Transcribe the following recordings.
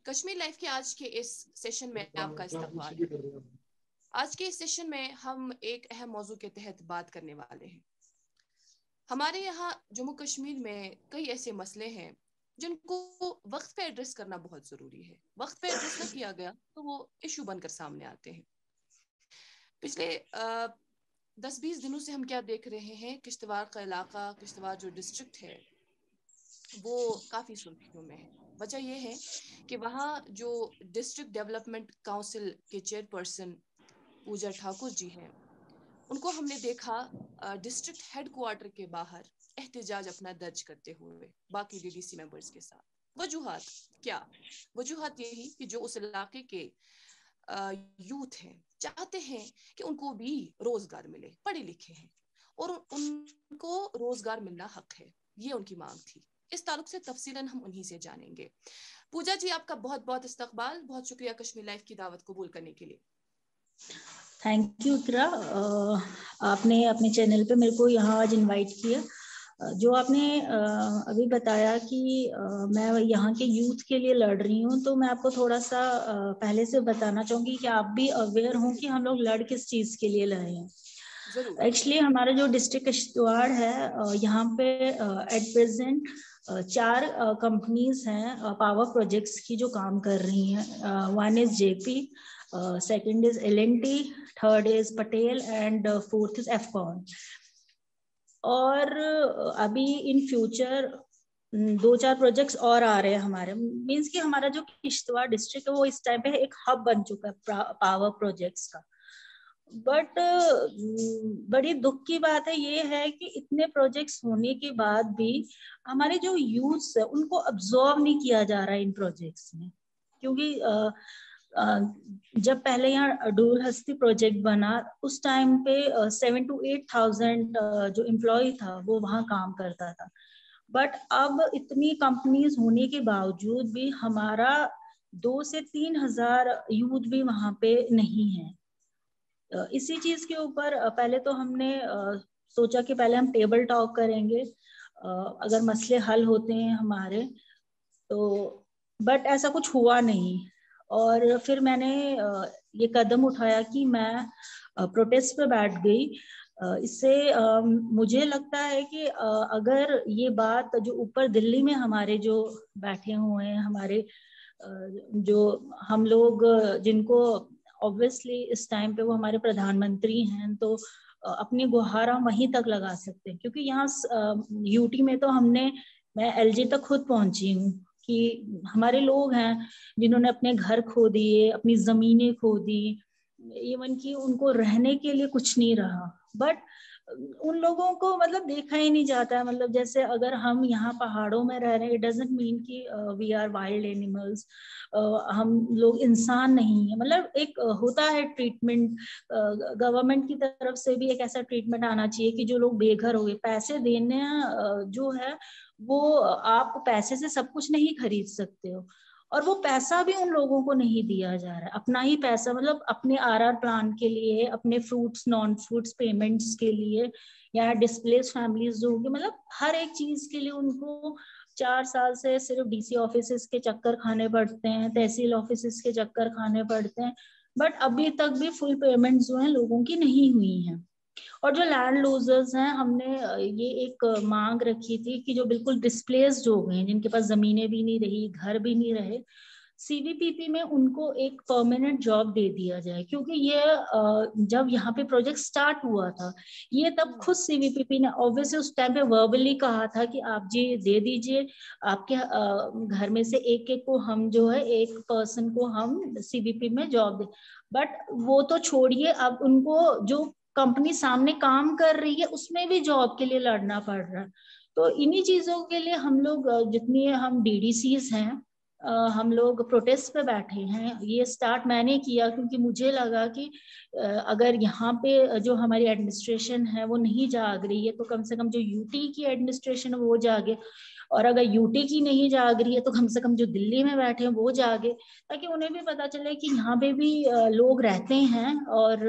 Kashmir life के आज के इस सेशन में आपका इस्तकबाल है। आज के इस सेशन में हम एक अहम मौजू के तहत बात करने वाले हैं। हमारे यहाँ जम्मू कश्मीर में कई ऐसे मसले हैं जिनको वक्त पे एड्रेस करना बहुत ज़रूरी है। वक्त पे एड्रेस ना किया गया तो वो इशू बनकर सामने आते हैं। पिछले 10-20 दिनों से हम क्या देख रहे हैं, किश्तवाड़ का इलाका, किश्तवाड़ जो डिस्ट्रिक्ट है वो काफ़ी सुर्खियों में है। वजह यह है कि वहाँ जो डिस्ट्रिक्ट डेवलपमेंट काउंसिल के चेयरपर्सन पूजा ठाकुर जी हैं, उनको हमने देखा डिस्ट्रिक्ट हेडक्वार्टर के बाहर एहतजाज अपना दर्ज करते हुए बाकी डीडीसी मेंबर्स के साथ। वजूहात क्या? वजूहात यही कि जो उस इलाके के यूथ हैं चाहते हैं कि उनको भी रोजगार मिले, पढ़े लिखे हैं और उनको रोजगार मिलना हक है, ये उनकी मांग थी। इस ताल्लुक से तफसीलन हम उन्हीं से जानेंगे। पूजा जी, आपका बहुत बहुत इस्तकबाल, बहुत शुक्रिया कश्मीर लाइफ की दावत कबूल करने के लिए। थैंक यू उत्तरा, आपने अपने चैनल पे मेरे को यहाँ आज इनवाइट किया। जो आपने अभी बताया कि मैं यहाँ के यूथ के लिए लड़ रही हूँ, तो मैं आपको थोड़ा सा पहले से बताना चाहूँगी कि आप भी अवेयर हों कि हम लोग लड़ किस चीज़ के लिए लड़ रहे हैं। एक्चुअली हमारा जो डिस्ट्रिक्ट किश्तवाड़ है, यहाँ पे एट प्रेजेंट 4 कंपनीज हैं पावर प्रोजेक्ट्स की जो काम कर रही हैं। One is JP, second is L and T, third is Patel and fourth is Afcon. और अभी इन फ्यूचर 2-4 प्रोजेक्ट्स और आ रहे हैं हमारे। मींस कि हमारा जो किश्तवाड़ डिस्ट्रिक्ट है वो इस टाइम पे एक हब बन चुका है पावर प्रोजेक्ट्स का। बट बड़ी दुख की बात है ये है कि इतने प्रोजेक्ट्स होने के बाद भी हमारे जो यूथ्स है उनको अब्सॉर्ब नहीं किया जा रहा है इन प्रोजेक्ट्स में। क्योंकि जब पहले यहाँ डूरहस्ती प्रोजेक्ट बना उस टाइम पे 7,000 to 8,000 जो एम्प्लॉय था वो वहाँ काम करता था। बट अब इतनी कंपनीज होने के बावजूद भी हमारा 2,000 से 3,000 यूथ भी वहाँ पे नहीं है। इसी चीज के ऊपर पहले तो हमने सोचा कि पहले हम टेबल टॉक करेंगे, अगर मसले हल होते हैं हमारे तो। बट ऐसा कुछ हुआ नहीं और फिर मैंने ये कदम उठाया कि मैं प्रोटेस्ट पे बैठ गई। इससे मुझे लगता है कि अगर ये बात जो ऊपर दिल्ली में हमारे जो बैठे हुए हैं, हमारे जो हम लोग जिनको ऑब्वियसली इस टाइम पे वो हमारे प्रधानमंत्री हैं, तो अपनी गुहार हम वहीं तक लगा सकते हैं। क्योंकि यहाँ यूटी में तो मैं एलजी तक खुद पहुंची हूँ कि हमारे लोग हैं जिन्होंने अपने घर खो दिए, अपनी जमीनें खो दी, इवन कि उनको रहने के लिए कुछ नहीं रहा। बट उन लोगों को मतलब देखा ही नहीं जाता है। मतलब जैसे अगर हम यहाँ पहाड़ों में रह रहे हैं, इट डजंट मीन कि वी आर वाइल्ड एनिमल्स, हम लोग इंसान नहीं है। मतलब एक होता है ट्रीटमेंट, गवर्नमेंट की तरफ से भी एक ऐसा ट्रीटमेंट आना चाहिए कि जो लोग बेघर हो गए, पैसे देने जो है वो आप पैसे से सब कुछ नहीं खरीद सकते हो, और वो पैसा भी उन लोगों को नहीं दिया जा रहा है। अपना ही पैसा, मतलब अपने आरआर प्लान के लिए, अपने फ्रूट्स नॉन फ्रूट्स पेमेंट्स के लिए, या डिस्प्लेस फैमिलीज जो होगी, मतलब हर एक चीज के लिए उनको 4 साल से सिर्फ डीसी ऑफिसेस के चक्कर खाने पड़ते हैं, तहसील ऑफिसेस के चक्कर खाने पड़ते हैं। बट अभी तक भी फुल पेमेंट जो है लोगों की नहीं हुई है। और जो लैंड लूजर्स हैं, हमने ये एक मांग रखी थी कि जो बिल्कुल डिस्प्लेस्ड हो गए, जिनके पास जमीनें भी नहीं रही, घर भी नहीं रहे, सीवीपीपी में उनको एक परमानेंट जॉब दे दिया जाए। क्योंकि ये जब यहाँ पे प्रोजेक्ट स्टार्ट हुआ था, ये तब खुद सीवीपीपी ने ऑब्वियसली उस टाइम पे वर्बली कहा था कि आप जी दे दीजिए, आपके घर में से एक एक को हम जो है, एक पर्सन को हम सीवीपी में जॉब दे। बट वो तो छोड़िए, अब उनको जो कंपनी सामने काम कर रही है उसमें भी जॉब के लिए लड़ना पड़ रहा है। तो इन्हीं चीजों के लिए हम लोग, जितनी हम डीडीसीज हैं, हम लोग प्रोटेस्ट पे बैठे हैं। ये स्टार्ट मैंने किया क्योंकि मुझे लगा कि अगर यहाँ पे जो हमारी एडमिनिस्ट्रेशन है वो नहीं जाग रही है, तो कम से कम जो यूटी की एडमिनिस्ट्रेशन है वो जागे। और अगर यूटी की नहीं जाग रही है तो कम से कम जो दिल्ली में बैठे हैं वो जागे, ताकि उन्हें भी पता चले कि यहाँ पे भी लोग रहते हैं और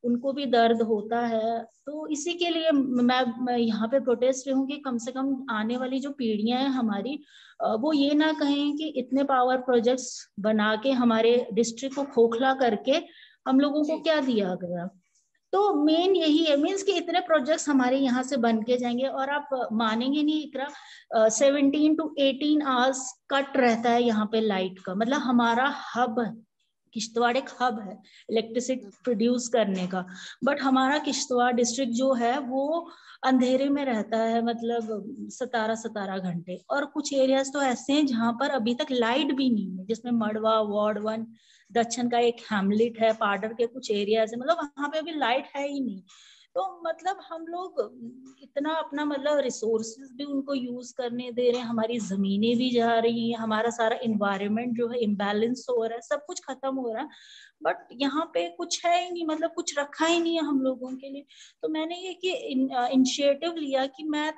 उनको भी दर्द होता है। तो इसी के लिए मैं यहाँ पे प्रोटेस्ट रहूंगी, कम से कम आने वाली जो पीढ़ियां हैं हमारी, वो ये ना कहें कि इतने पावर प्रोजेक्ट्स बना के हमारे डिस्ट्रिक्ट को खोखला करके हम लोगों को क्या दिया गया। तो मेन यही है, मीन्स कि इतने प्रोजेक्ट्स हमारे यहाँ से बन के जाएंगे और आप मानेंगे नहीं इकरा, 17 to 18 आवर्स कट रहता है यहाँ पे लाइट का। मतलब हमारा हब, किश्तवाड़ एक हब है इलेक्ट्रिसिटी प्रोड्यूस करने का, बट हमारा किश्तवाड़ डिस्ट्रिक्ट जो है वो अंधेरे में रहता है, मतलब 17 घंटे। और कुछ एरियाज तो ऐसे हैं जहां पर अभी तक लाइट भी नहीं है, जिसमें मड़वा, वार्ड 1, दक्षिण का एक हैमलेट है, पाडर के कुछ एरियाज है, मतलब वहां पे अभी लाइट है ही नहीं। तो मतलब हम लोग इतना अपना मतलब रिसोर्सेज भी उनको यूज करने दे रहे हैं, हमारी जमीनें भी जा रही हैं, हमारा सारा इन्वायरमेंट जो है इम्बैलेंस हो रहा है, सब कुछ खत्म हो रहा है, बट यहाँ पे कुछ है ही नहीं, मतलब कुछ रखा ही नहीं है हम लोगों के लिए। तो मैंने ये कि इनिशिएटिव लिया कि मैं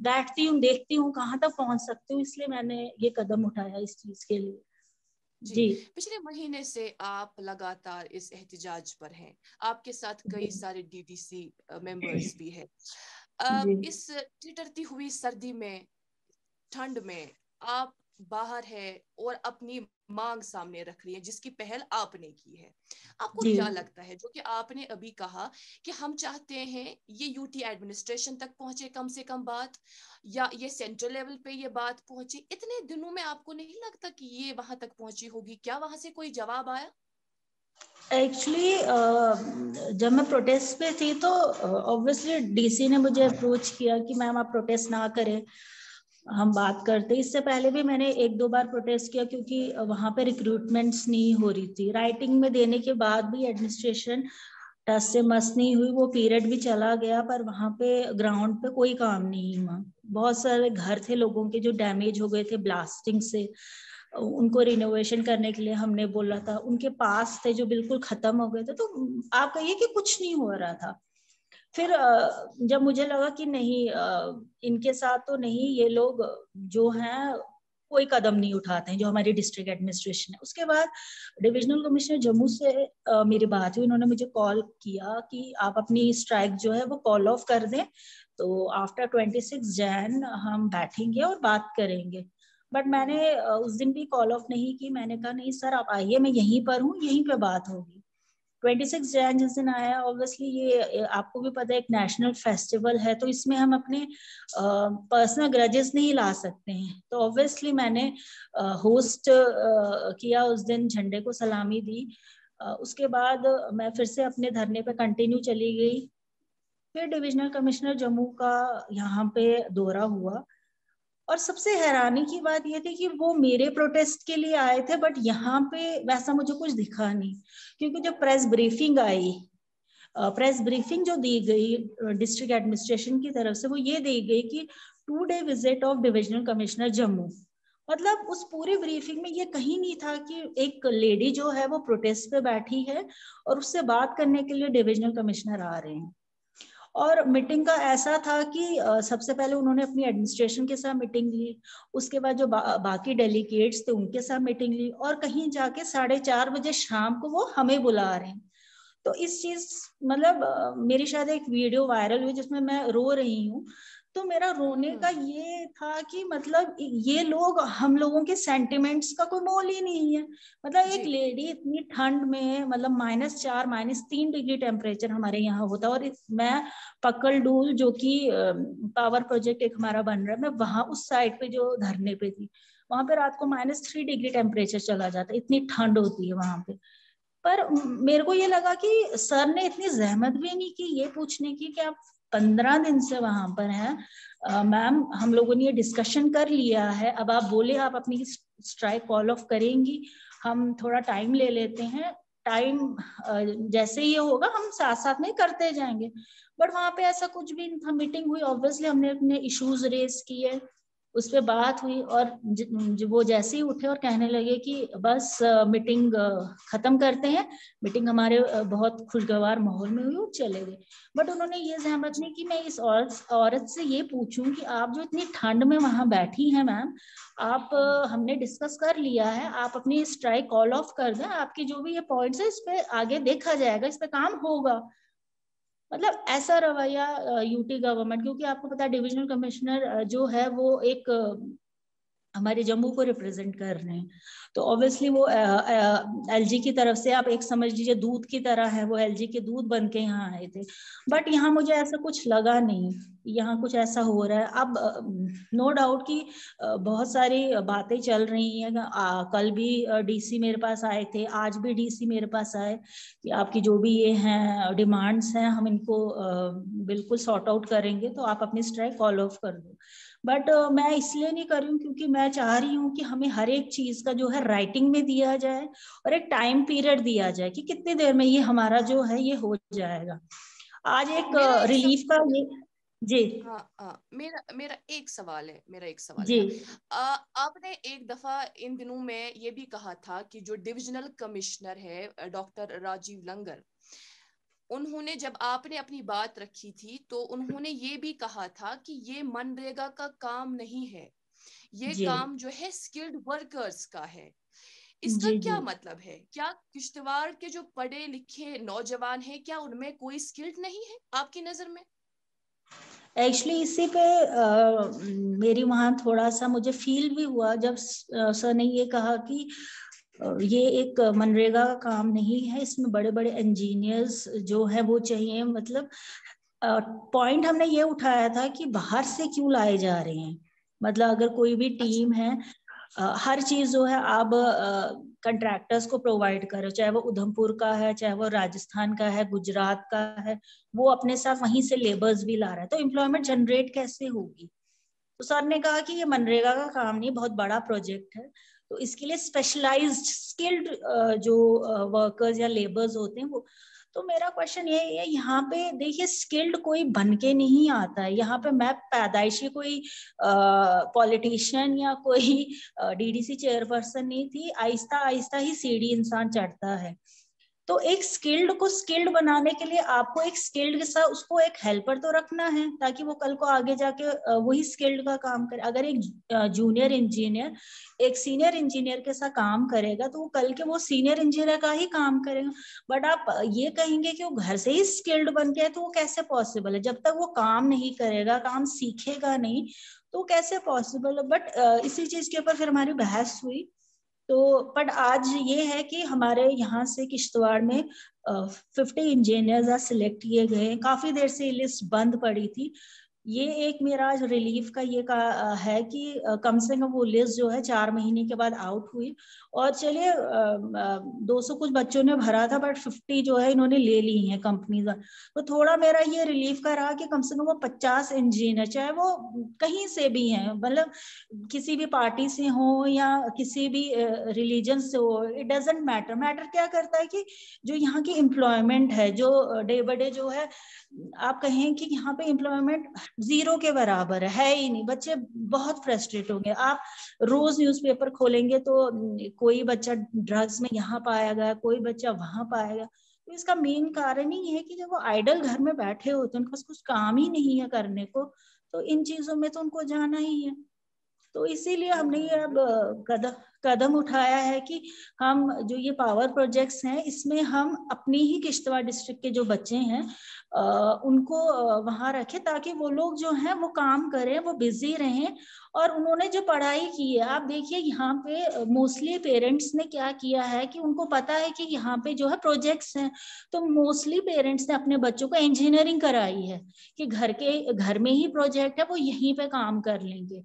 बैठती हूँ, देखती हूँ कहाँ तक पहुंच सकती हूँ, इसलिए मैंने ये कदम उठाया इस चीज के लिए। जी, पिछले महीने से आप लगातार इस एहतिजाज पर हैं, आपके साथ कई सारे डीडीसी मेंबर्स भी हैं। इस टिटरती हुई सर्दी में, ठंड में आप बाहर है और अपनी मांग सामने रख रही है, जिसकी पहल आपने की है। आपको क्या लगता है, जो कि आपने अभी कहा कि हम चाहते हैं ये यूटी एडमिनिस्ट्रेशन तक पहुंचे कम से कम बात, या ये सेंट्रल लेवल पे ये बात पहुंची, इतने दिनों में आपको नहीं लगता कि ये वहां तक पहुंची होगी? क्या वहां से कोई जवाब आया? एक्चुअली जब मैं प्रोटेस्ट पे थी तो ऑब्वियसली डीसी ने मुझे अप्रोच किया कि मैम आप प्रोटेस्ट ना करें, हम बात करते। इससे पहले भी मैंने 1-2 बार प्रोटेस्ट किया, क्योंकि वहां पे रिक्रूटमेंट्स नहीं हो रही थी। राइटिंग में देने के बाद भी एडमिनिस्ट्रेशन टस से मस नहीं हुई, वो पीरियड भी चला गया, पर वहां पे ग्राउंड पे कोई काम नहीं हुआ। बहुत सारे घर थे लोगों के जो डैमेज हो गए थे ब्लास्टिंग से, उनको रिनोवेशन करने के लिए हमने बोला था। उनके पास थे जो बिल्कुल खत्म हो गए थे। तो आप कहिए कि कुछ नहीं हो रहा था। फिर जब मुझे लगा कि नहीं, इनके साथ तो नहीं, ये लोग जो हैं कोई कदम नहीं उठाते हैं, जो हमारी डिस्ट्रिक्ट एडमिनिस्ट्रेशन है। उसके बाद डिविजनल कमिश्नर जम्मू से मेरी बात हुई, उन्होंने मुझे कॉल किया कि आप अपनी स्ट्राइक जो है वो कॉल ऑफ कर दें, तो आफ्टर 26 जैन हम बैठेंगे और बात करेंगे। बट मैंने उस दिन भी कॉल ऑफ नहीं की। मैंने कहा नहीं सर आप आइए, मैं यहीं पर हूँ, यहीं पे बात होगी। 26 जैन जिस दिन आया, ऑब्वियसली ये आपको भी पता है एक नेशनल फेस्टिवल है, तो इसमें हम अपने पर्सनल ग्रजेस नहीं ला सकते हैं। तो ऑब्वियसली मैंने होस्ट किया उस दिन, झंडे को सलामी दी। उसके बाद मैं फिर से अपने धरने पे कंटिन्यू चली गई। फिर डिविजनल कमिश्नर जम्मू का यहाँ पे दौरा हुआ, और सबसे हैरानी की बात ये थी कि वो मेरे प्रोटेस्ट के लिए आए थे, बट यहाँ पे वैसा मुझे कुछ दिखा नहीं। क्योंकि जब प्रेस ब्रीफिंग आई, प्रेस ब्रीफिंग जो दी गई डिस्ट्रिक्ट एडमिनिस्ट्रेशन की तरफ से, वो ये दी गई कि 2 day visit of divisional commissioner Jammu. मतलब उस पूरी ब्रीफिंग में ये कहीं नहीं था कि एक लेडी जो है वो प्रोटेस्ट पे बैठी है और उससे बात करने के लिए डिविजनल कमिश्नर आ रहे हैं। और मीटिंग का ऐसा था कि सबसे पहले उन्होंने अपनी एडमिनिस्ट्रेशन के साथ मीटिंग ली, उसके बाद जो बाकी डेलीगेट्स थे उनके साथ मीटिंग ली, और कहीं जाके 4:30 बजे शाम को वो हमें बुला रहे हैं। तो इस चीज मतलब मेरी शायद एक वीडियो वायरल हुई जिसमें मैं रो रही हूँ। तो मेरा रोने का ये था कि मतलब ये लोग, हम लोगों के सेंटिमेंट्स का कोई मोल ही नहीं है। मतलब एक लेडी इतनी ठंड में, मतलब -4 -3 डिग्री टेम्परेचर हमारे यहाँ होता है, और मैं पकल डूल जो कि पावर प्रोजेक्ट एक हमारा बन रहा है, मैं वहां उस साइड पे जो धरने पे थी, वहां पे रात को -3 डिग्री टेम्परेचर चला जाता है, इतनी ठंड होती है वहां पे। पर मेरे को ये लगा कि सर ने इतनी जहमत भी नहीं की ये पूछने की कि आप 15 दिन से वहां पर हैं मैम, हम लोगों ने ये डिस्कशन कर लिया है, अब आप बोले आप अपनी स्ट्राइक कॉल ऑफ करेंगी, हम थोड़ा टाइम ले लेते हैं, टाइम जैसे ये होगा हम साथ साथ में करते जाएंगे। बट वहां पे ऐसा कुछ भी नहीं था। मीटिंग हुई, ऑब्वियसली हमने अपने इश्यूज रेज किए, उस पर बात हुई और वो जैसे ही उठे और कहने लगे कि बस मीटिंग खत्म करते हैं, मीटिंग हमारे बहुत खुशगवार माहौल में हुई और चले गए। बट उन्होंने ये जहमत नहीं कि मैं इस औरत से ये पूछूं कि आप जो इतनी ठंड में वहां बैठी हैं मैम, आप हमने डिस्कस कर लिया है, आप अपनी स्ट्राइक कॉल ऑफ कर दें, आपकी जो भी ये पॉइंट्स है इस पे आगे देखा जाएगा, इस पे काम होगा। मतलब ऐसा रवैया यूटी गवर्नमेंट, क्योंकि आपको पता है डिविजनल कमिश्नर जो है वो एक हमारे जम्मू को रिप्रेजेंट कर रहे हैं, तो ऑब्वियसली वो एलजी की तरफ से आप एक समझ लीजिए दूध की तरह है, वो एलजी के दूध बन के यहाँ आए थे। बट यहाँ मुझे ऐसा कुछ लगा नहीं, यहाँ कुछ ऐसा हो रहा है। अब नो डाउट कि बहुत सारी बातें चल रही हैं, कल भी डीसी मेरे पास आए थे, आज भी डीसी मेरे पास आए कि आपकी जो भी ये हैं डिमांड्स हैं हम इनको बिल्कुल सॉर्ट आउट करेंगे, तो आप अपनी स्ट्राइक कॉल ऑफ कर दो। बट मैं इसलिए नहीं कर रही हूँ क्योंकि मैं चाह रही हूँ कि हमें हर एक चीज का जो है राइटिंग में दिया जाए और एक टाइम पीरियड दिया जाए कि कितनी देर में ये हमारा जो है ये हो जाएगा। आज एक रिलीफ का ये जी मेरा मेरा एक सवाल है जी आपने एक दफा इन दिनों में ये भी कहा था कि जो डिविजनल कमिश्नर है डॉक्टर राजीव लंगर, उन्होंने जब आपने अपनी बात रखी थी तो उन्होंने ये भी कहा था कि ये मनरेगा का काम नहीं है, ये जी काम जो है स्किल्ड वर्कर्स का है। इसका जी क्या जी मतलब है? क्या किश्तवाड़ के जो पढ़े लिखे नौजवान हैं क्या उनमें कोई स्किल्ड नहीं है आपकी नजर में? एक्चुअली इसी पे मेरी वहाँ थोड़ा सा मुझे फील भी हुआ जब सर ने ये कहा कि ये एक मनरेगा का काम नहीं है, इसमें बड़े बड़े इंजीनियर्स जो है वो चाहिए। मतलब पॉइंट हमने ये उठाया था कि बाहर से क्यों लाए जा रहे हैं, मतलब अगर कोई भी टीम है हर चीज जो है आप कंट्रैक्टर्स को प्रोवाइड करो, चाहे वो उधमपुर का है, चाहे वो राजस्थान का है, गुजरात का है, वो अपने साथ वहीं से लेबर्स भी ला रहा है, तो एम्प्लॉयमेंट जनरेट कैसे होगी? तो सर ने कहा कि ये मनरेगा का काम नहीं, बहुत बड़ा प्रोजेक्ट है, तो इसके लिए स्पेशलाइज्ड स्किल्ड जो वर्कर्स या लेबर्स होते हैं वो। तो मेरा क्वेश्चन ये है, यहाँ पे देखिए स्किल्ड कोई बन के नहीं आता है, यहाँ पे मैं पैदाइशी कोई पॉलिटिशियन या कोई डीडीसी चेयरपर्सन नहीं थी, आहिस्ता आहिस्ता ही सीढ़ी इंसान चढ़ता है। तो एक स्किल्ड को स्किल्ड बनाने के लिए आपको एक स्किल्ड के साथ उसको एक हेल्पर तो रखना है ताकि वो कल को आगे जाके वही स्किल्ड का काम करे। अगर एक जूनियर इंजीनियर एक सीनियर इंजीनियर के साथ काम करेगा तो वो कल के वो सीनियर इंजीनियर का ही काम करेगा। बट आप ये कहेंगे कि वो घर से ही स्किल्ड बन गया, तो वो कैसे पॉसिबल है? जब तक वो काम नहीं करेगा, काम सीखेगा नहीं, तो कैसे पॉसिबल है? बट इसी चीज के ऊपर फिर हमारी बहस हुई। तो बट आज ये है कि हमारे यहाँ से किश्तवाड़ में 50 इंजीनियर्स सिलेक्ट किए गए। काफी देर से लिस्ट बंद पड़ी थी। ये एक मेरा रिलीफ का ये है कि कम से कम वो लिस्ट जो है 4 महीने के बाद आउट हुई। और चलिए 200 कुछ बच्चों ने भरा था, बट 50 जो है इन्होंने ले ली है कंपनी का। तो थोड़ा मेरा ये रिलीफ का रहा कि कम से कम वो 50 इंजीनियर, चाहे वो कहीं से भी हैं, मतलब किसी भी पार्टी से हो या किसी भी रिलीजन से हो, इट डजेंट मैटर। मैटर क्या करता है कि जो यहाँ की एम्प्लॉयमेंट है, जो डे बाय डे जो है, आप कहें कि यहाँ पे एम्प्लॉयमेंट जीरो के बराबर है ही नहीं। बच्चे बहुत फ्रस्ट्रेट होंगे। आप रोज न्यूज़पेपर खोलेंगे तो कोई बच्चा ड्रग्स में यहाँ पाया गया, कोई बच्चा वहां पाया गया। तो इसका मेन कारण ही है कि जब वो आइडल घर में बैठे होते हैं, उनके पास कुछ काम ही नहीं है करने को, तो इन चीजों में तो उनको जाना ही है। तो इसीलिए हमने ये अब कदम उठाया है कि हम जो ये पावर प्रोजेक्ट्स हैं इसमें हम अपनी ही किश्तवाड़ डिस्ट्रिक्ट के जो बच्चे हैं उनको वहां रखें, ताकि वो लोग जो हैं वो काम करें, वो बिजी रहें। और उन्होंने जो पढ़ाई की है, आप देखिए यहाँ पे मोस्टली पेरेंट्स ने क्या किया है कि उनको पता है कि यहाँ पे जो है प्रोजेक्ट्स हैं, तो मोस्टली पेरेंट्स ने अपने बच्चों को इंजीनियरिंग कराई है कि घर में ही प्रोजेक्ट है, वो यहीं पे काम कर लेंगे।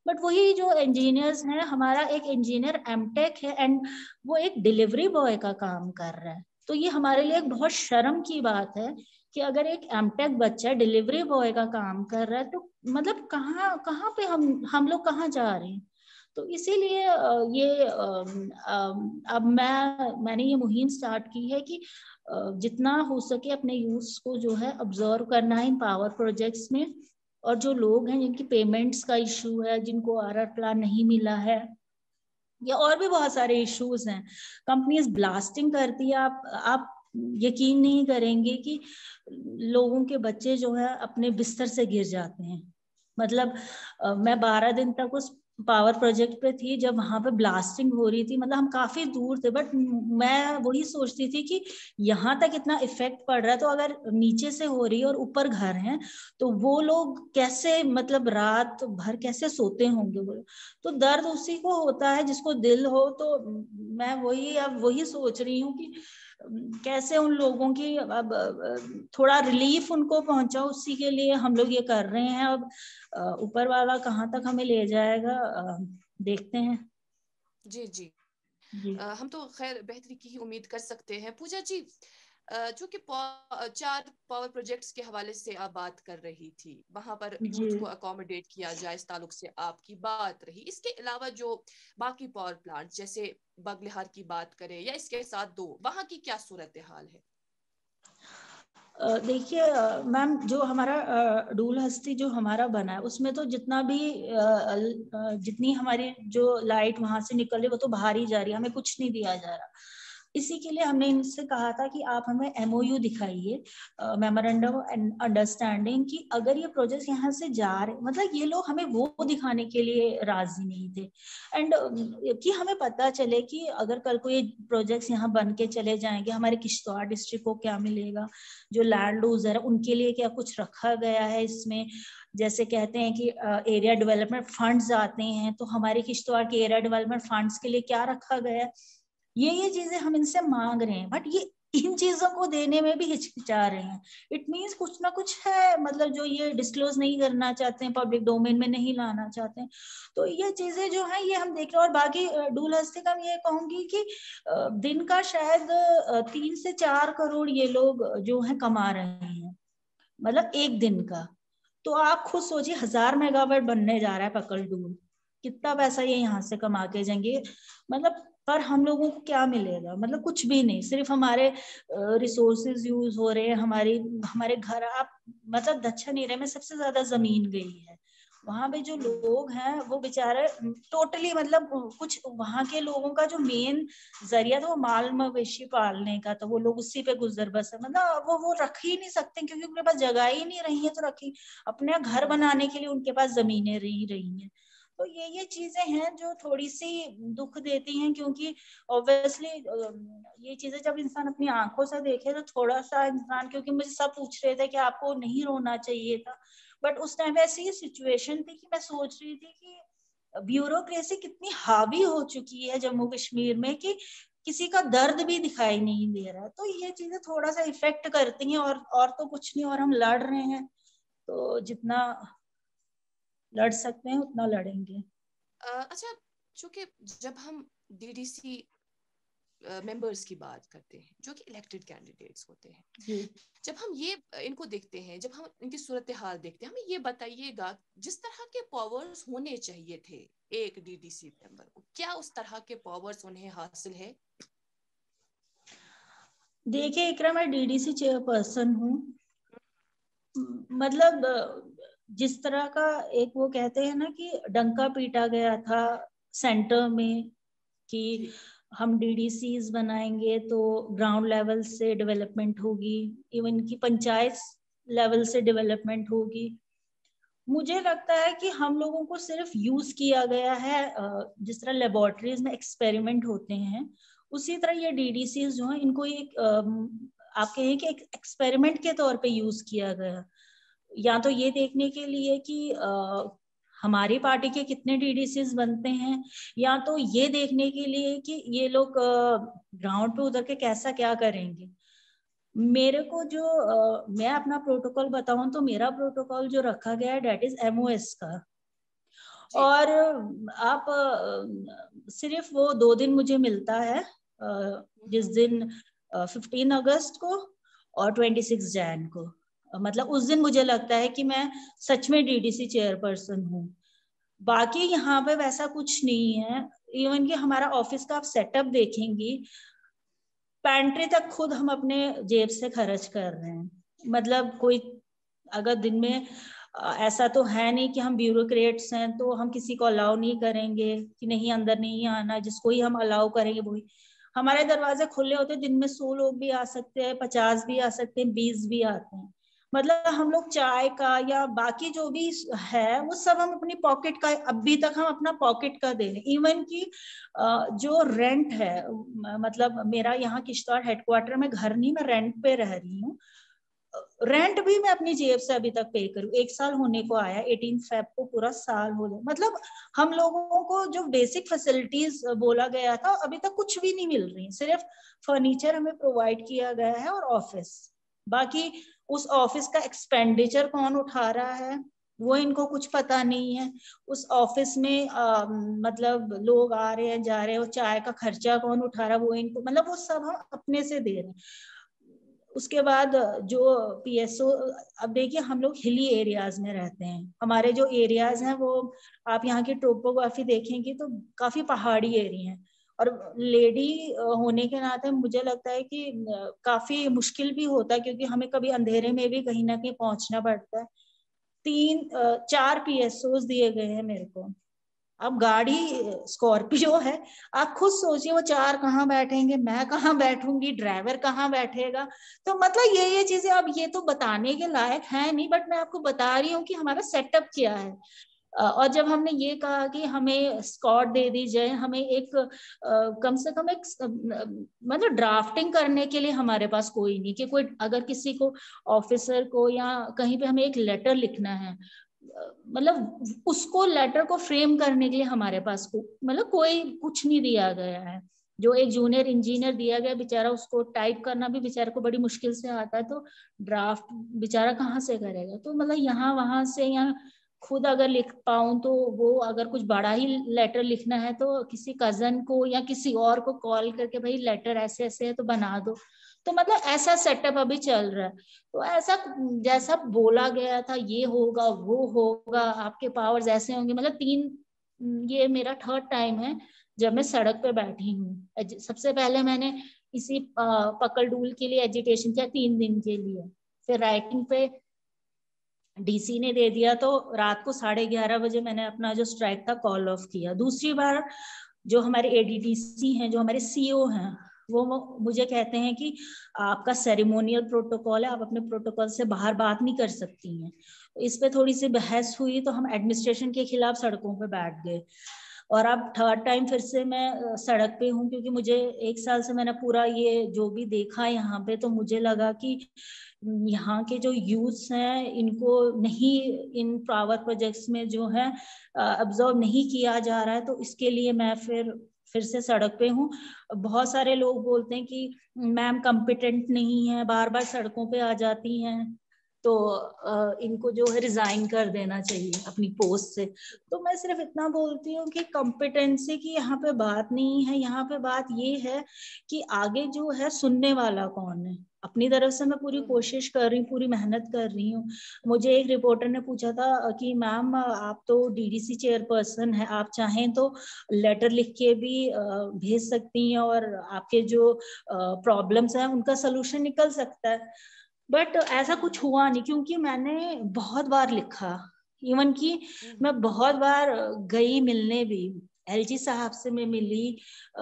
बट वही जो इंजीनियर्स हैं, हमारा एक इंजीनियर एमटेक है एंड वो एक डिलीवरी बॉय का काम कर रहा है। तो ये हमारे लिए एक बहुत शर्म की बात है कि अगर एक एमटेक बच्चा डिलीवरी बॉय का काम कर रहा है, तो मतलब कहाँ कहाँ पे हम लोग कहाँ जा रहे हैं? तो इसीलिए ये अब मैंने ये मुहिम स्टार्ट की है कि जितना हो सके अपने यूथ को जो है ऑब्जर्व करना है इन पावर प्रोजेक्ट्स में, और जो लोग हैं जिनकी पेमेंट्स का इशू है, जिनको आरआर प्लान नहीं मिला है, या और भी बहुत सारे इश्यूज हैं, कंपनीज ब्लास्टिंग करती है। आप यकीन नहीं करेंगे कि लोगों के बच्चे जो है अपने बिस्तर से गिर जाते हैं। मतलब मैं 12 दिन तक उस पावर प्रोजेक्ट पे थी जब वहां पे ब्लास्टिंग हो रही थी। मतलब हम काफी दूर थे, बट मैं वही सोचती थी कि यहाँ तक इतना इफेक्ट पड़ रहा है, तो अगर नीचे से हो रही है और ऊपर घर हैं, तो वो लोग कैसे, मतलब रात भर कैसे सोते होंगे वो। तो दर्द उसी को होता है जिसको दिल हो। तो मैं अब वही सोच रही हूँ कि कैसे उन लोगों की अब थोड़ा रिलीफ उनको पहुंचा, उसी के लिए हम लोग ये कर रहे हैं। अब ऊपर वाला कहाँ तक हमें ले जाएगा, देखते हैं। जी जी, जी हम तो खैर बेहतरी की ही उम्मीद कर सकते हैं। पूजा जी, जो कि 4 पावर प्रोजेक्ट्स के हवाले से आप बात कर रही थी, वहां पर जी यूथ को अकोमोडेट किया जाए, इस ताल्लुक से आपकी बात रही। इसके अलावा जो बाकी पावर प्लांट जैसे बगलिहार की बात करें या इसके साथ 2, वहां की क्या सूरत हाल है? देखिए मैम, जो हमारा डूल हस्ती जो हमारा बना है, उसमें तो जितना भी जितनी हमारी जो लाइट वहां से निकल रही वो तो बाहर ही जा रही है, हमें कुछ नहीं दिया जा रहा। इसी के लिए हमने इनसे कहा था कि आप हमें एमओयू दिखाइए, मेमोरेंडम ऑफ अंडरस्टैंडिंग, कि अगर ये प्रोजेक्ट यहाँ से जा रहे, मतलब ये लोग हमें वो दिखाने के लिए राजी नहीं थे। एंड कि हमें पता चले कि अगर कल को ये प्रोजेक्ट्स यहाँ बन के चले जाएंगे, हमारे किश्तवाड़ डिस्ट्रिक्ट को क्या मिलेगा, जो लैंड लूजर है उनके लिए क्या कुछ रखा गया है इसमें। जैसे कहते हैं कि एरिया डेवलपमेंट फंड्स आते हैं, तो हमारे किश्तवाड़ के एरिया डेवलपमेंट फंड्स के लिए क्या रखा गया है। ये चीजें हम इनसे मांग रहे हैं, बट ये इन चीजों को देने में भी हिचकिचा रहे हैं। इट मीन्स कुछ ना कुछ है, मतलब जो ये डिस्क्लोज नहीं करना चाहते हैं, पब्लिक डोमेन में नहीं लाना चाहते हैं। तो ये चीजें जो है ये हम देख रहे हैं। और बाकी डूल हस्ती का मैं ये कहूंगी कि दिन का शायद 3 से 4 करोड़ ये लोग जो है कमा रहे हैं, मतलब एक दिन का। तो आप खुद सोचिए, 1000 मेगावाट बनने जा रहा है पकड़ डूल, कितना पैसा ये यहाँ से कमा के जाएंगे। मतलब पर हम लोगों को क्या मिलेगा, मतलब कुछ भी नहीं, सिर्फ हमारे रिसोर्सेज यूज हो रहे हैं, हमारे घर। आप मतलब दक्षिण एरिया में सबसे ज्यादा जमीन गई है, वहां पे जो लोग हैं वो बेचारे टोटली, मतलब कुछ वहां के लोगों का जो मेन जरिया था वो माल मवेशी पालने का, तो वो लोग उसी पे गुजर बसर, मतलब वो रख ही नहीं सकते क्योंकि उनके पास जगह ही नहीं रही है। तो रखी अपने घर बनाने के लिए उनके पास जमीनें रही हैं। तो ये चीजें हैं जो थोड़ी सी दुख देती हैं, क्योंकि ऑब्वियसली ये चीजें जब इंसान अपनी आंखों से देखे तो थोड़ा सा इंसान, क्योंकि मुझे सब पूछ रहे थे कि आपको नहीं रोना चाहिए था, बट उस टाइम ऐसी सिचुएशन थी कि मैं सोच रही थी कि ब्यूरोक्रेसी कितनी हावी हो चुकी है जम्मू कश्मीर में कि किसी का दर्द भी दिखाई नहीं दे रहा। तो ये चीजें थोड़ा सा इफेक्ट करती हैं, और तो कुछ नहीं। और हम लड़ रहे हैं, तो जितना लड़ सकते हैं उतना लड़ेंगे। अच्छा, चूंकि जब हम डीडीसी मेंबर्स की बात करते हैं जो कि इलेक्टेड कैंडिडेट्स होते हैं, जी जब हम ये इनको देखते हैं, जब हम इनकी सूरत हाल देखते हैं, हमें ये बताइएगा जिस तरह के पावर्स होने चाहिए थे एक डीडीसी मेंबर को, क्या उस तरह के पावर्स उन्हें हासिल है? देखिए इकरा, मैं डीडीसी चेयरपर्सन हूँ। मतलब जिस तरह का एक वो कहते हैं ना कि डंका पीटा गया था सेंटर में कि हम डीडीसीज बनाएंगे तो ग्राउंड लेवल से डेवलपमेंट होगी, इवन की पंचायत लेवल से डेवलपमेंट होगी। मुझे लगता है कि हम लोगों को सिर्फ यूज किया गया है, जिस तरह लेबोरेटरीज में एक्सपेरिमेंट होते हैं उसी तरह ये डीडीसीज जो है इनको एक आप कहें कि एक एक्सपेरिमेंट के तौर पे यूज किया गया, या तो ये देखने के लिए कि हमारी पार्टी के कितने डीडीसीज बनते हैं, या तो ये देखने के लिए कि ये लोग ग्राउंड पे उतर के कैसा क्या करेंगे। मेरे को जो मैं अपना प्रोटोकॉल बताऊं तो मेरा प्रोटोकॉल जो रखा गया है डेट इज एमओएस का। जी और आप सिर्फ वो 2 दिन मुझे मिलता है, जिस दिन 15 अगस्त को और 26 जैन को। मतलब उस दिन मुझे लगता है कि मैं सच में डीडीसी चेयरपर्सन हूँ। बाकी यहाँ पे वैसा कुछ नहीं है। इवन कि हमारा ऑफिस का आप सेटअप देखेंगी, पैंट्री तक खुद हम अपने जेब से खर्च कर रहे हैं। मतलब कोई अगर दिन में ऐसा तो है नहीं कि हम ब्यूरोक्रेट्स हैं तो हम किसी को अलाउ नहीं करेंगे कि नहीं अंदर नहीं आना, जिसको ही हम अलाउ करेंगे वही। हमारे दरवाजे खुले होते हैं, दिन में 100 लोग भी आ सकते हैं, 50 भी आ सकते हैं, 20 भी आते हैं। मतलब हम लोग चाय का या बाकी जो भी है वो सब हम अपनी पॉकेट का, अभी तक हम अपना पॉकेट का दे रहे हैं। इवन की जो रेंट है, मतलब मेरा यहाँ किश्तवाड़ हेडक्वार्टर में घर नहीं, मैं रेंट पे रह रही हूँ, रेंट भी मैं अपनी जेब से अभी तक पे करूँ। 1 साल होने को आया, 18 फेब को पूरा साल हो गया। मतलब हम लोगों को जो बेसिक फैसिलिटीज बोला गया था अभी तक कुछ भी नहीं मिल रही। सिर्फ फर्नीचर हमें प्रोवाइड किया गया है और ऑफिस, बाकी उस ऑफिस का एक्सपेंडिचर कौन उठा रहा है वो इनको कुछ पता नहीं है। उस ऑफिस में मतलब लोग आ रहे हैं जा रहे हैं, वो चाय का खर्चा कौन उठा रहा है वो इनको, मतलब वो सब हम अपने से दे रहे हैं। उसके बाद जो पीएसओ, अब देखिए हम लोग हिली एरियाज में रहते हैं, हमारे जो एरियाज हैं वो आप यहाँ की टोपोग्राफी देखेंगे तो काफी पहाड़ी एरिया है। और लेडी होने के नाते मुझे लगता है कि काफी मुश्किल भी होता है, क्योंकि हमें कभी अंधेरे में भी कहीं ना कहीं पहुंचना पड़ता है। 4 पीएसओ दिए गए हैं मेरे को। अब गाड़ी स्कॉर्पियो है, आप खुद सोचिए वो 4 कहाँ बैठेंगे, मैं कहाँ बैठूंगी, ड्राइवर कहाँ बैठेगा। तो मतलब ये चीजें अब ये तो बताने के लायक है नहीं, बट मैं आपको बता रही हूँ कि हमारा सेटअप क्या है। और जब हमने ये कहा कि हमें स्कॉट दे दी जाए, हमें एक कम से कम एक मतलब ड्राफ्टिंग करने के लिए हमारे पास कोई नहीं, कि कोई अगर किसी को ऑफिसर को या कहीं पे हमें एक लेटर लिखना है, मतलब उसको लेटर को फ्रेम करने के लिए हमारे पास मतलब कोई कुछ नहीं दिया गया है। जो एक जूनियर इंजीनियर दिया गया बेचारा, उसको टाइप करना भी बेचारे को बड़ी मुश्किल से आता है, तो ड्राफ्ट बेचारा कहाँ से करेगा। तो मतलब यहाँ वहां से, या खुद अगर लिख पाऊं तो वो, अगर कुछ बड़ा ही लेटर लिखना है तो किसी कजन को या किसी और को कॉल करके भाई लेटर ऐसे ऐसे है तो बना दो। तो मतलब ऐसा सेटअप अभी चल रहा है। तो ऐसा जैसा बोला गया था ये होगा वो होगा, आपके पावर्स ऐसे होंगे, मतलब ये मेरा 3rd टाइम है जब मैं सड़क पे बैठी हूँ। सबसे पहले मैंने इसी पकड़ डूल के लिए एजिटेशन किया 3 दिन के लिए, फिर राइटिंग पे डीसी ने दे दिया, तो रात को 11:30 बजे मैंने अपना जो स्ट्राइक था कॉल ऑफ किया। दूसरी बार जो हमारे एडीडीसी हैं, जो हमारे सीईओ हैं, वो मुझे कहते हैं कि आपका सेरेमोनियल प्रोटोकॉल है, आप अपने प्रोटोकॉल से बाहर बात नहीं कर सकती हैं। इस पे थोड़ी सी बहस हुई तो हम एडमिनिस्ट्रेशन के खिलाफ सड़कों पे बैठ गए। और अब 3rd टाइम फिर से मैं सड़क पे हूँ, क्योंकि मुझे 1 साल से मैंने पूरा ये जो भी देखा यहाँ पे, तो मुझे लगा कि यहाँ के जो यूथ्स हैं इनको नहीं, इन पावर प्रोजेक्ट्स में जो है अब्जॉर्व नहीं किया जा रहा है। तो इसके लिए मैं फिर से सड़क पे हूँ। बहुत सारे लोग बोलते हैं कि मैम कॉम्पिटेंट नहीं है, बार बार सड़कों पे आ जाती हैं, तो इनको जो है रिजाइन कर देना चाहिए अपनी पोस्ट से। तो मैं सिर्फ इतना बोलती हूँ कि कॉम्पिटेंसी की यहाँ पे बात नहीं है, यहाँ पे बात ये है कि आगे जो है सुनने वाला कौन है। अपनी तरफ से मैं पूरी कोशिश कर रही हूँ, पूरी मेहनत कर रही हूँ। मुझे एक रिपोर्टर ने पूछा था कि मैम आप तो डीडीसी चेयरपर्सन है, आप चाहें तो लेटर लिख के भी भेज सकती हैं और आपके जो प्रॉब्लम्स हैं उनका सोल्यूशन निकल सकता है। बट ऐसा कुछ हुआ नहीं, क्योंकि मैंने बहुत बार लिखा, इवन कि मैं बहुत बार गई मिलने भी, एलजी साहब से मैं मिली,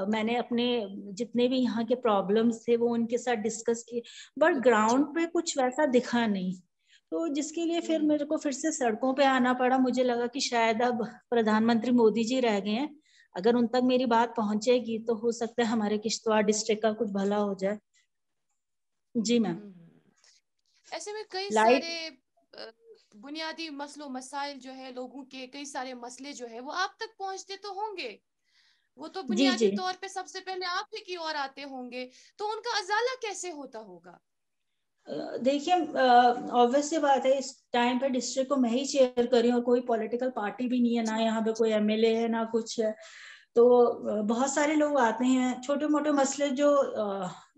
मैंने अपने जितने भी यहाँ के प्रॉब्लम्स थे वो उनके साथ डिस्कस किए, बट ग्राउंड पे कुछ वैसा दिखा नहीं। तो जिसके लिए फिर मेरे को फिर से सड़कों पे आना पड़ा। मुझे लगा कि शायद अब प्रधानमंत्री मोदी जी रह गए हैं, अगर उन तक मेरी बात पहुंचेगी तो हो सकता है हमारे किश्तवाड़ डिस्ट्रिक्ट का कुछ भला हो जाए। जी मैम। ऐसे में कई सारे बुनियादी मसलों मसाइल जो है, लोगों के कई सारे मसले जो है वो आप तक पहुंचते तो होंगे, वो तो जी बुनियादी जी। तौर पे सबसे पहले आप ही की ओर आते होंगे, तो उनका अजाला कैसे होता होगा? देखिए ऑब्वियस सी बात है, इस टाइम पे डिस्ट्रिक्ट को मैं ही चेयर कर रही हूँ और कोई पॉलिटिकल पार्टी भी नहीं है, ना यहाँ पे कोई एमएलए है ना कुछ है। तो बहुत सारे लोग आते हैं, छोटे मोटे मसले जो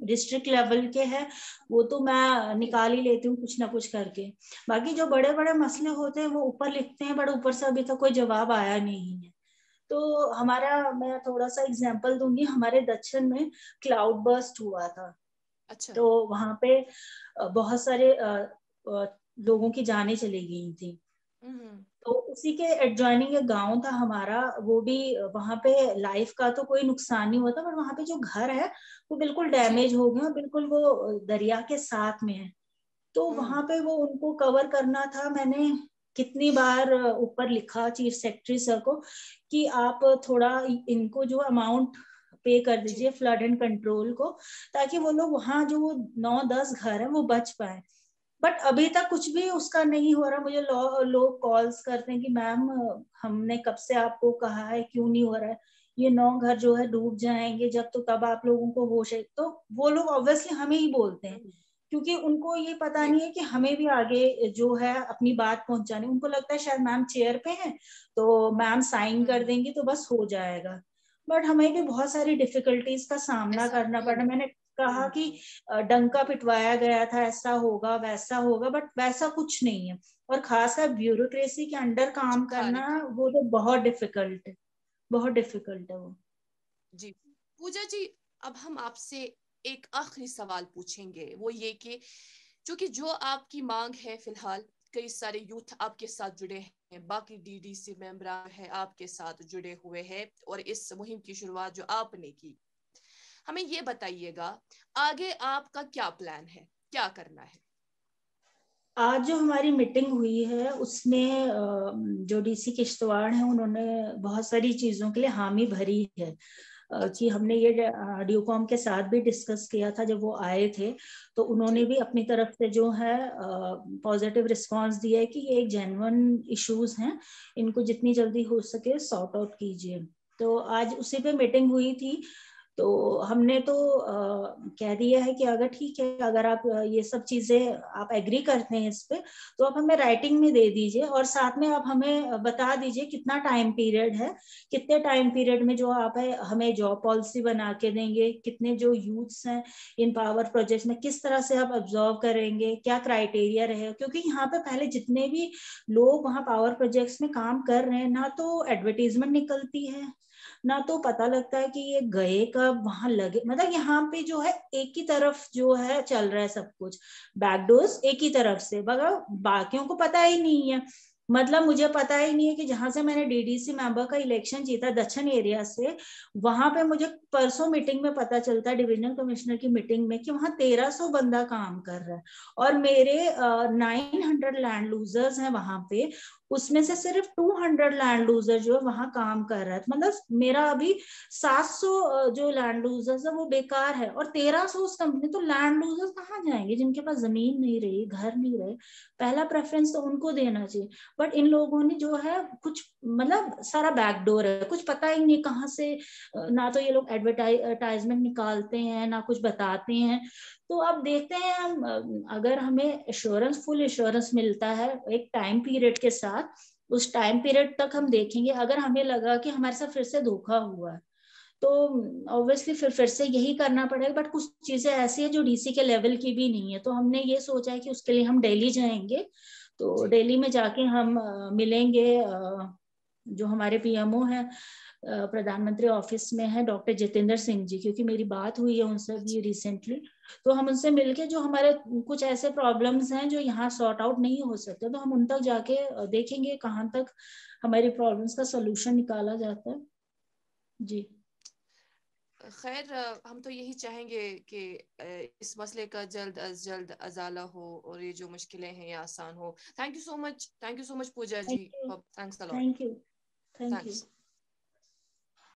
डिस्ट्रिक्ट लेवल के हैं वो तो मैं निकाल ही लेती हूँ कुछ ना कुछ करके। बाकी जो बड़े बड़े मसले होते हैं वो ऊपर लिखते हैं, बट ऊपर से अभी तक कोई जवाब आया नहीं है। तो हमारा, मैं थोड़ा सा एग्जांपल दूंगी, हमारे दक्षिण में क्लाउड बर्स्ट हुआ था। अच्छा। तो वहां पे बहुत सारे लोगों की जानें चली गई थी। तो उसी के एडजॉइनिंग एक गांव था हमारा, वो भी वहां पे लाइफ का तो कोई नुकसान नहीं होता, पर वहां पे जो घर है वो बिल्कुल डैमेज हो गया, बिल्कुल वो दरिया के साथ में है। तो वहां पे वो उनको कवर करना था। मैंने कितनी बार ऊपर लिखा चीफ सेक्रेटरी सर को कि आप थोड़ा इनको जो अमाउंट पे कर दीजिए फ्लड एंड कंट्रोल को, ताकि वो लोग वहां जो 9-10 घर है वो बच पाए। बट अभी तक कुछ भी उसका नहीं हो रहा। मुझे लोग कॉल्स करते हैं कि मैम हमने कब से आपको कहा है, क्यों नहीं हो रहा है, ये 9 घर जो है डूब जाएंगे जब, तो तब आप लोगों को होश है। तो वो लोग ऑब्वियसली हमें ही बोलते हैं, क्योंकि उनको ये पता नहीं है कि हमें भी आगे जो है अपनी बात पहुंचानी। उनको लगता है शायद मैम चेयर पे हैं तो मैम साइन कर देंगी तो बस हो जाएगा। बट हमें भी बहुत सारी डिफिकल्टीज का सामना करना पड़ा। मैंने कहा कि डंका पिटवाया गया था, ऐसा होगा वैसा होगा, बट वैसा कुछ नहीं है। और खासकर ब्यूरोक्रेसी के अंडर काम करना वो तो बहुत डिफिकल्ट है, बहुत डिफिकल्ट है वो। जी पूजा जी, अब हम आपसे एक आखिरी सवाल पूछेंगे, वो ये कि क्योंकि जो आपकी मांग है फिलहाल, कई सारे यूथ आपके साथ जुड़े हैं, बाकी डीडीसी मेंबर है आपके साथ जुड़े हुए हैं, और इस मुहिम की शुरुआत जो आपने की, हमें ये बताइएगा आगे आपका क्या प्लान है, क्या करना है? आज जो हमारी मीटिंग हुई है उसमें जो डीसी किश्तवाड़ हैं उन्होंने बहुत सारी चीजों के लिए हामी भरी है। कि हमने ये ड्यूकॉम के साथ भी डिस्कस किया था जब वो आए थे, तो उन्होंने भी अपनी तरफ से जो है पॉजिटिव रिस्पांस दिया है कि ये एक जेन्युइन इश्यूज हैं, इनको जितनी जल्दी हो सके सॉर्ट आउट कीजिए। तो आज उसी पे मीटिंग हुई थी। तो हमने तो कह दिया है कि अगर ठीक है, अगर आप ये सब चीजें आप एग्री करते हैं इस पे, तो आप हमें राइटिंग में दे दीजिए, और साथ में आप हमें बता दीजिए कितना टाइम पीरियड है, कितने टाइम पीरियड में जो आप है हमें जॉब पॉलिसी बना के देंगे, कितने जो यूथ्स हैं इन पावर प्रोजेक्ट्स में किस तरह से आप ऑब्जर्व करेंगे, क्या क्राइटेरिया रहेगा। क्योंकि यहाँ पे पहले जितने भी लोग वहाँ पावर प्रोजेक्ट्स में काम कर रहे हैं, ना तो एडवर्टीजमेंट निकलती है, ना तो पता लगता है कि ये गए कब वहां लगे। मतलब यहाँ पे जो है एक ही तरफ जो है चल रहा है सब कुछ, बैकडोर्स एक ही तरफ से, मगर बाकियों को पता ही नहीं है। मतलब मुझे पता ही नहीं है कि जहां से मैंने डीडीसी मेंबर का इलेक्शन जीता दक्षिण एरिया से, वहां पे मुझे परसों मीटिंग में पता चलता है, डिविजनल कमिश्नर की मीटिंग में, कि वहां 1300 बंदा काम कर रहा है, और मेरे 900 लैंड लूजर्स हैं वहां पे, उसमें से सिर्फ 200 लैंड लूजर जो है वहां काम कर रहा है। मतलब मेरा अभी 700 जो लैंड लूजर्स है वो बेकार है, और 1300 उस कंपनी। तो लैंड लूजर्स कहाँ जाएंगे जिनके पास जमीन नहीं रही, घर नहीं रहे? पहला प्रेफरेंस तो उनको देना चाहिए। बट इन लोगों ने जो है कुछ, मतलब सारा बैकडोर है, कुछ पता ही नहीं कहाँ से, ना तो ये लोग एडवर्टाइजमेंट निकालते हैं ना कुछ बताते हैं। तो अब देखते हैं हम, अगर हमें एश्योरेंस, फुल एश्योरेंस मिलता है एक टाइम पीरियड के साथ, उस टाइम पीरियड तक हम देखेंगे। अगर हमें लगा कि हमारे साथ फिर से धोखा हुआ है, तो ऑब्वियसली फिर से यही करना पड़ेगा। बट कुछ चीजें ऐसी है जो डीसी के लेवल की भी नहीं है, तो हमने ये सोचा है कि उसके लिए हम दिल्ली जाएंगे। तो दिल्ली में जाके हम मिलेंगे, जो हमारे पीएमओ हैं प्रधानमंत्री ऑफिस में है, डॉक्टर जितेंद्र सिंह जी, क्योंकि मेरी बात हुई है उनसे भी रिसेंटली। तो हम उनसे मिलके जो हमारे कुछ ऐसे प्रॉब्लम्स हैं जो यहाँ सॉर्ट आउट नहीं हो सकते, तो हम उन तक जाके देखेंगे कहाँ तक हमारी प्रॉब्लम्स का सोल्यूशन निकाला जाता है। जी खैर, हम तो यही चाहेंगे कि इस मसले का जल्द अज जल्द अजाला हो और ये जो मुश्किलें हैं ये आसान हो। Thank you so much, thank you so much Pooja ji, thank you, thanks a lot. Thank you, thank you. Thanks.